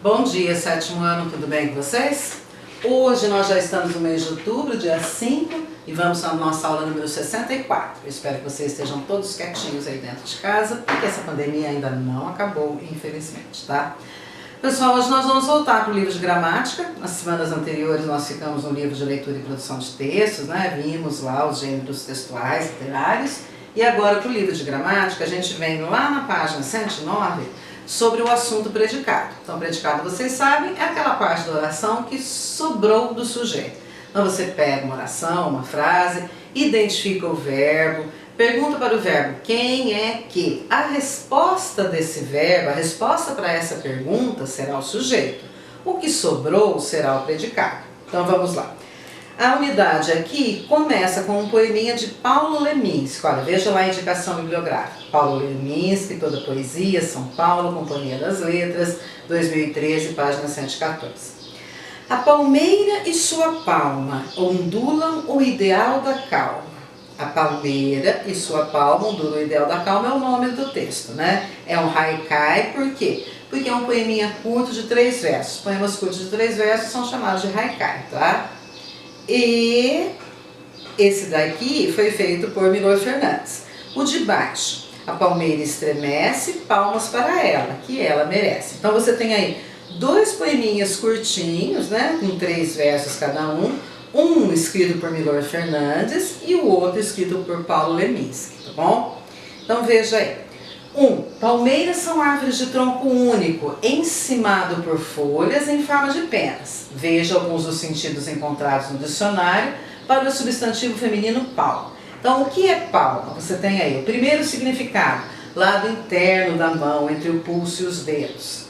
Bom dia, sétimo ano, tudo bem com vocês? Hoje nós já estamos no mês de outubro, dia 5, e vamos à nossa aula número 64. Eu espero que vocês estejam todos quietinhos aí dentro de casa, porque essa pandemia ainda não acabou, infelizmente, tá? Pessoal, hoje nós vamos voltar para o livro de gramática. Nas semanas anteriores nós ficamos no livro de leitura e produção de textos, né? Vimos lá os gêneros textuais, literários. E agora para o livro de gramática, a gente vem lá na página 109 sobre o assunto predicado. Então, predicado, vocês sabem, é aquela parte da oração que sobrou do sujeito. Então, você pega uma oração, uma frase, identifica o verbo, pergunta para o verbo quem é que. A resposta desse verbo, a resposta para essa pergunta será o sujeito. O que sobrou será o predicado. Então, vamos lá. A unidade aqui começa com um poeminha de Paulo Leminski. Olha, veja lá a indicação bibliográfica. Paulo Leminski, Toda Poesia, São Paulo, Companhia das Letras, 2013, página 114. A palmeira e sua palma ondulam o ideal da calma. A palmeira e sua palma ondulam o ideal da calma é o nome do texto, né? É um haikai, por quê? Porque é um poeminha curto de 3 versos. Poemas curtos de 3 versos são chamados de haikai, tá? E esse daqui foi feito por Milor Fernandes. O de baixo, a palmeira estremece, palmas para ela, que ela merece. Então você tem aí 2 poeminhas curtinhos, né, com 3 versos cada um escrito por Milor Fernandes e o outro escrito por Paulo Leminski, tá bom? Então veja aí. Palmeiras são árvores de tronco único, encimado por folhas em forma de penas. Veja alguns dos sentidos encontrados no dicionário para o substantivo feminino palma. Então, o que é palma? Você tem aí o primeiro significado, lado interno da mão, entre o pulso e os dedos.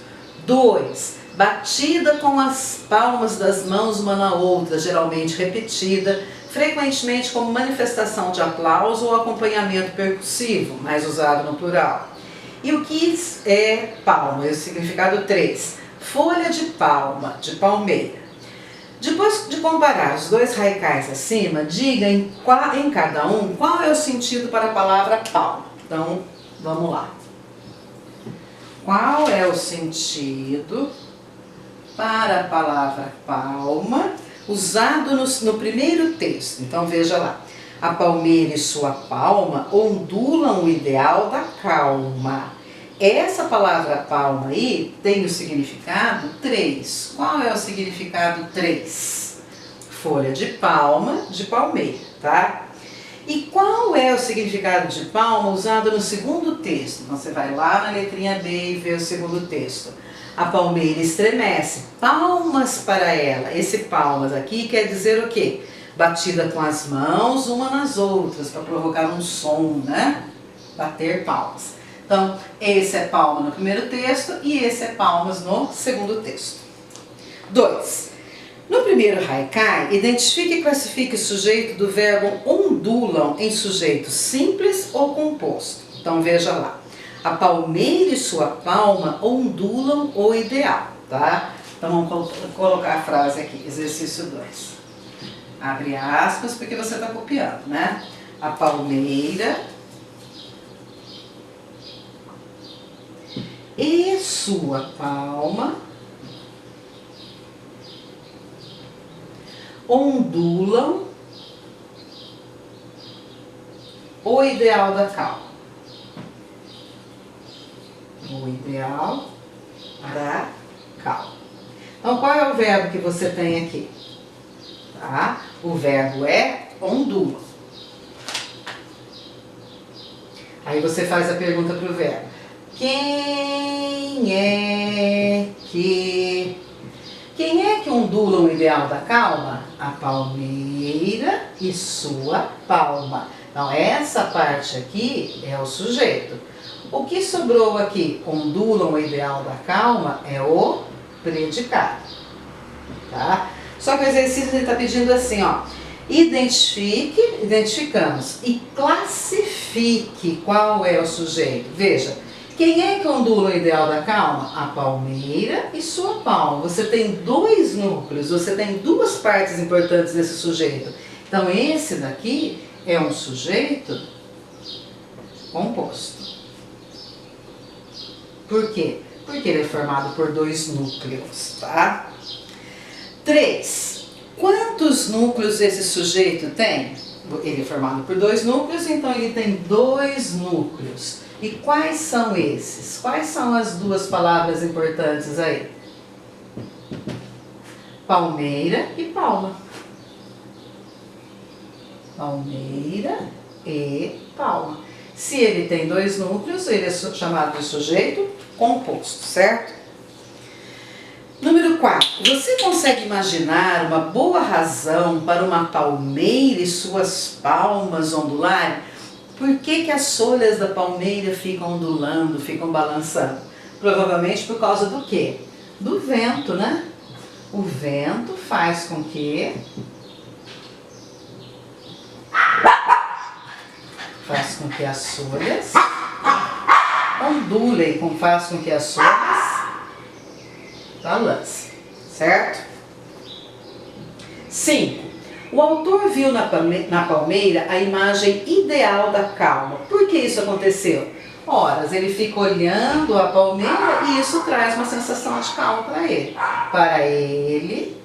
2, batida com as palmas das mãos uma na outra, geralmente repetida, frequentemente como manifestação de aplauso ou acompanhamento percussivo, mais usado no plural. E o que é palma? É o significado 3. Folha de palma, de palmeira. Depois de comparar os 2 haikais acima, diga em cada um qual é o sentido para a palavra palma. Então, vamos lá. Qual é o sentido para a palavra palma usado no primeiro texto? Então, veja lá. A palmeira e sua palma ondulam o ideal da calma. Essa palavra palma aí tem o significado 3. Qual é o significado 3? Folha de palma, de palmeira, tá? E qual é o significado de palma usado no segundo texto? Então, você vai lá na letrinha B e vê o segundo texto. A palmeira estremece, palmas para ela. Esse palmas aqui quer dizer o quê? Batida com as mãos uma nas outras, para provocar um som, né? Bater palmas. Então, esse é palma no primeiro texto e esse é palmas no segundo texto. 2. No primeiro haikai, identifique e classifique o sujeito do verbo ondulam em sujeito simples ou composto. Então, veja lá. A palmeira e sua palma ondulam o ideal, tá? Então, vamos colocar a frase aqui, exercício 2. Abre aspas, porque você está copiando, né? A palmeira e sua palma ondulam o ideal da calma. O ideal da calma. Então, qual é o verbo que você tem aqui? Tá? O verbo é ondula. Aí você faz a pergunta para o verbo. Quem é que ondula o ideal da calma? A palmeira e sua palma. Então, essa parte aqui é o sujeito. O que sobrou aqui, ondulam o ideal da calma, é o predicado. Tá? Só que o exercício está pedindo assim, ó. Identificamos e classifique qual é o sujeito. Veja, quem é que ondula o ideal da calma? A palmeira e sua palma. Você tem 2 núcleos, você tem 2 partes importantes desse sujeito. Então, esse daqui é um sujeito composto. Por quê? porque ele é formado por 2 núcleos, tá? 3. Quantos núcleos esse sujeito tem? Ele é formado por 2 núcleos, então ele tem 2 núcleos. E quais são esses? Quais são as 2 palavras importantes aí? Palmeira e palma. Palmeira e palma. Se ele tem 2 núcleos, ele é chamado de sujeito composto, certo? Número 4. Você consegue imaginar uma boa razão para uma palmeira e suas palmas ondularem? Por que as folhas da palmeira ficam ondulando, ficam balançando? Provavelmente por causa do quê? Do vento, né? O vento faz com que as folhas ondulem, faz com que as folhas balancem, certo? 5. O autor viu na palmeira a imagem ideal da calma. Por que isso aconteceu? Ora, ele fica olhando a palmeira e isso traz uma sensação de calma para ele. Para ele,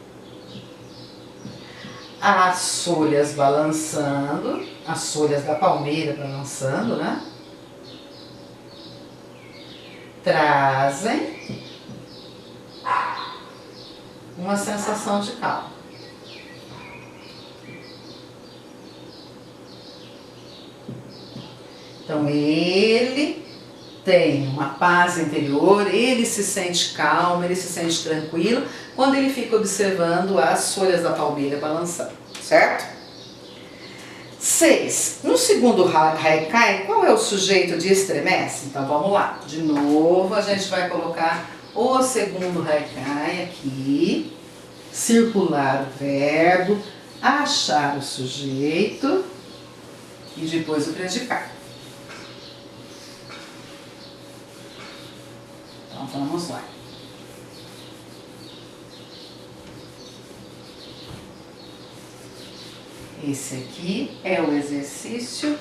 as folhas balançando, as folhas da palmeira balançando, né? Trazem uma sensação de calma. Então ele tem uma paz interior, ele se sente calmo, ele se sente tranquilo quando ele fica observando as folhas da palmeira balançando, certo? 6. No segundo haikai, qual é o sujeito de estremece? Então vamos lá. De novo a gente vai colocar o segundo haikai aqui, circular o verbo, achar o sujeito e depois o predicado. Então vamos lá. Esse aqui é o exercício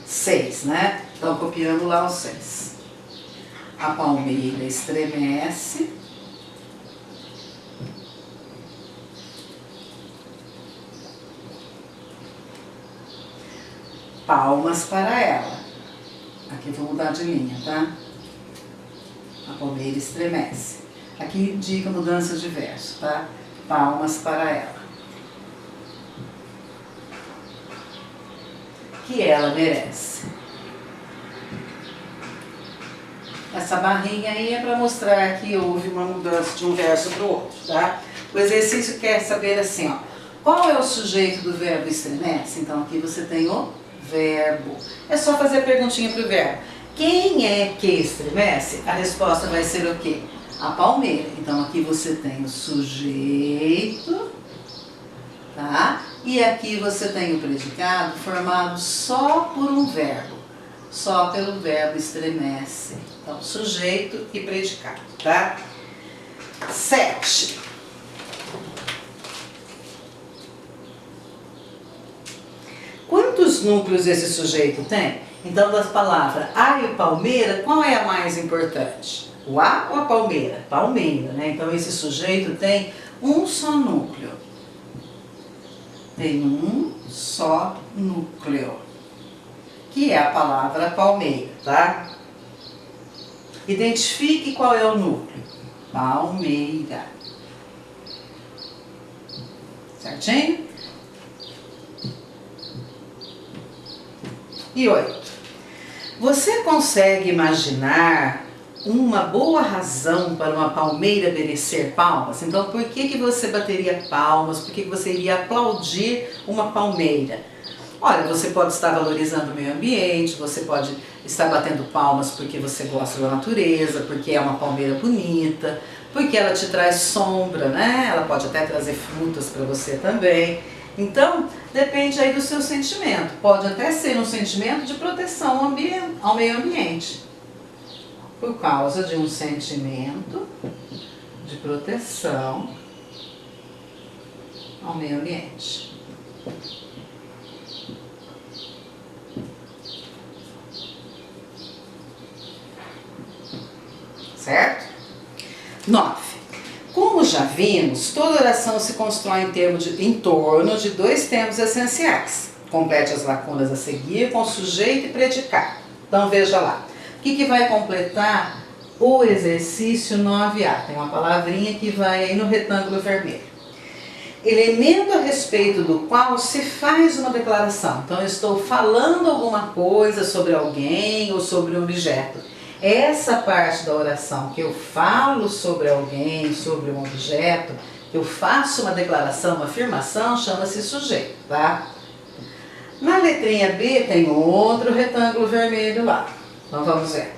6, né? Então copiando lá o 6. A palmeira estremece. Palmas para ela. Aqui vou mudar de linha, tá? A palmeira estremece. Aqui indica mudança de verso, tá? Palmas para ela. Que ela merece. Essa barrinha aí é para mostrar que houve uma mudança de um verso para o outro, tá? O exercício quer saber assim, ó. Qual é o sujeito do verbo estremece? Então aqui você tem o verbo. É só fazer a perguntinha para o verbo. Quem é que estremece? A resposta vai ser o quê? A palmeira. Então aqui você tem o sujeito, tá? E aqui você tem o predicado formado só por um verbo. Só pelo verbo estremece. Então sujeito e predicado, tá? 7. Quantos núcleos esse sujeito tem? Então, das palavras a e palmeira, qual é a mais importante? O a ou a palmeira? Palmeira, né? Então, esse sujeito tem um só núcleo. Tem um só núcleo, que é a palavra palmeira, tá? Identifique qual é o núcleo. Palmeira. Certinho? E 8. Você consegue imaginar uma boa razão para uma palmeira merecer palmas? Então, por que você bateria palmas? Por que você iria aplaudir uma palmeira? Olha, você pode estar valorizando o meio ambiente, você pode estar batendo palmas porque você gosta da natureza, porque é uma palmeira bonita, porque ela te traz sombra, né? Ela pode até trazer frutas para você também. Então, depende aí do seu sentimento. Pode até ser um sentimento de proteção ao meio ambiente. Por causa de um sentimento de proteção ao meio ambiente. vimos, toda oração se constrói em torno de dois termos essenciais. Complete as lacunas a seguir com sujeito e predicado. Então veja lá. O que vai completar o exercício 9A? Tem uma palavrinha que vai aí no retângulo vermelho. Elemento a respeito do qual se faz uma declaração. Então eu estou falando alguma coisa sobre alguém ou sobre um objeto. Essa parte da oração que eu falo sobre alguém, sobre um objeto, que eu faço uma declaração, uma afirmação, chama-se sujeito, tá? Na letrinha B tem outro retângulo vermelho lá. Então vamos ver.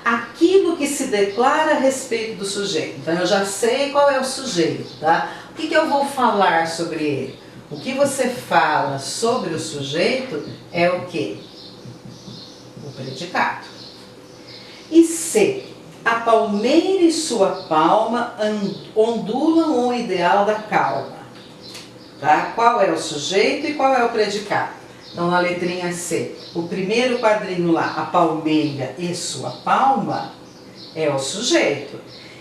Aquilo que se declara a respeito do sujeito. Então eu já sei qual é o sujeito, tá? O que eu vou falar sobre ele? O que você fala sobre o sujeito é o quê? O predicado. E C. A palmeira e sua palma ondulam o ideal da calma. Tá? Qual é o sujeito e qual é o predicado? Então, na letrinha C, o primeiro quadrinho lá, a palmeira e sua palma, é o sujeito.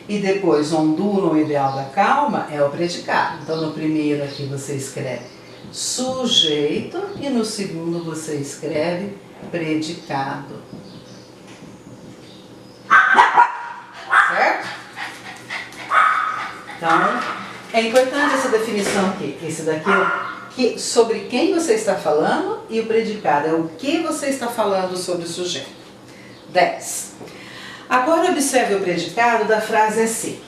E depois, ondulam o ideal da calma, é o predicado. Então, no primeiro aqui você escreve sujeito e no segundo você escreve predicado. Certo? Então, é importante essa definição aqui. Esse daqui é sobre quem você está falando e o predicado é o que você está falando sobre o sujeito. 10. Agora observe o predicado da frase assim.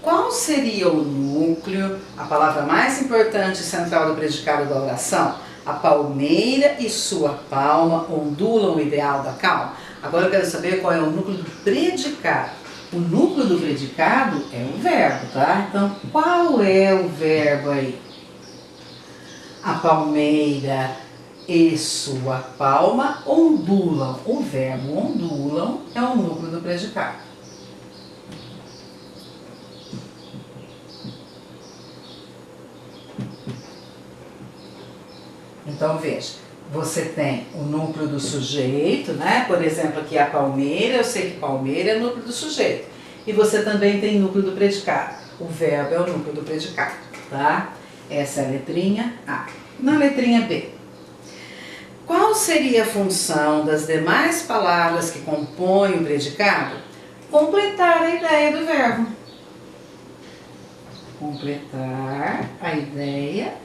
Qual seria o núcleo, a palavra mais importante e central do predicado da oração? A palmeira e sua palma ondulam o ideal da calma. Agora eu quero saber qual é o núcleo do predicado. O núcleo do predicado é um verbo, tá? Então, qual é o verbo aí? A palmeira e sua palma ondulam. O verbo ondulam é o núcleo do predicado. Então veja, você tem o núcleo do sujeito, né? Por exemplo, aqui a palmeira, eu sei que palmeira é o núcleo do sujeito. E você também tem núcleo do predicado. O verbo é o núcleo do predicado, tá? Essa é a letrinha A. Na letrinha B. Qual seria a função das demais palavras que compõem o predicado? Completar a ideia do verbo. Completar a ideia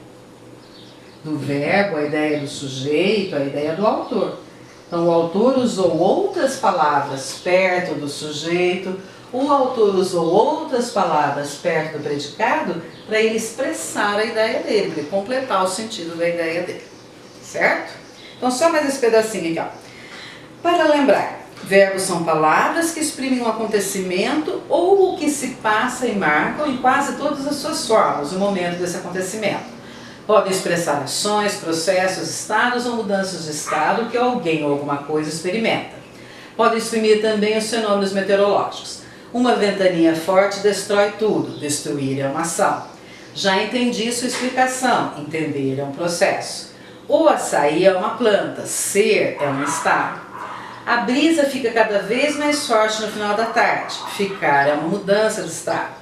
do verbo, a ideia do sujeito, a ideia do autor. Então o autor usou outras palavras perto do sujeito, o autor usou outras palavras perto do predicado para ele expressar a ideia dele, para ele completar o sentido da ideia dele. Certo? Então só mais esse pedacinho aqui, ó. Para lembrar, verbos são palavras que exprimem um acontecimento ou o que se passa e marcam em quase todas as suas formas, o momento desse acontecimento. Podem expressar ações, processos, estados ou mudanças de estado que alguém ou alguma coisa experimenta. Podem exprimir também os fenômenos meteorológicos. Uma ventania forte destrói tudo. Destruir é uma ação. Já entendi sua explicação. Entender é um processo. O açaí é uma planta. Ser é um estado. A brisa fica cada vez mais forte no final da tarde. Ficar é uma mudança de estado.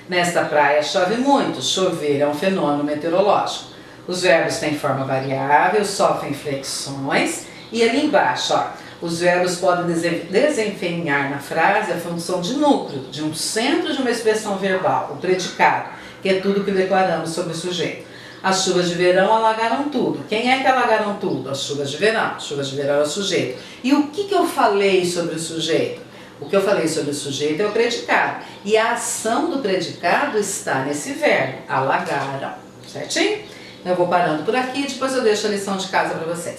Nesta praia chove muito. Chover é um fenômeno meteorológico. Os verbos têm forma variável, sofrem flexões. E ali embaixo, ó, os verbos podem desempenhar na frase a função de núcleo, de um centro de uma expressão verbal, o predicado, que é tudo que declaramos sobre o sujeito. As chuvas de verão alagaram tudo. Quem é que alagaram tudo? As chuvas de verão. As chuvas de verão é o sujeito. E o que eu falei sobre o sujeito? O que eu falei sobre o sujeito é o predicado. E a ação do predicado está nesse verbo, alagaram. Certinho? Eu vou parando por aqui e depois eu deixo a lição de casa para vocês.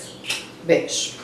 Beijo!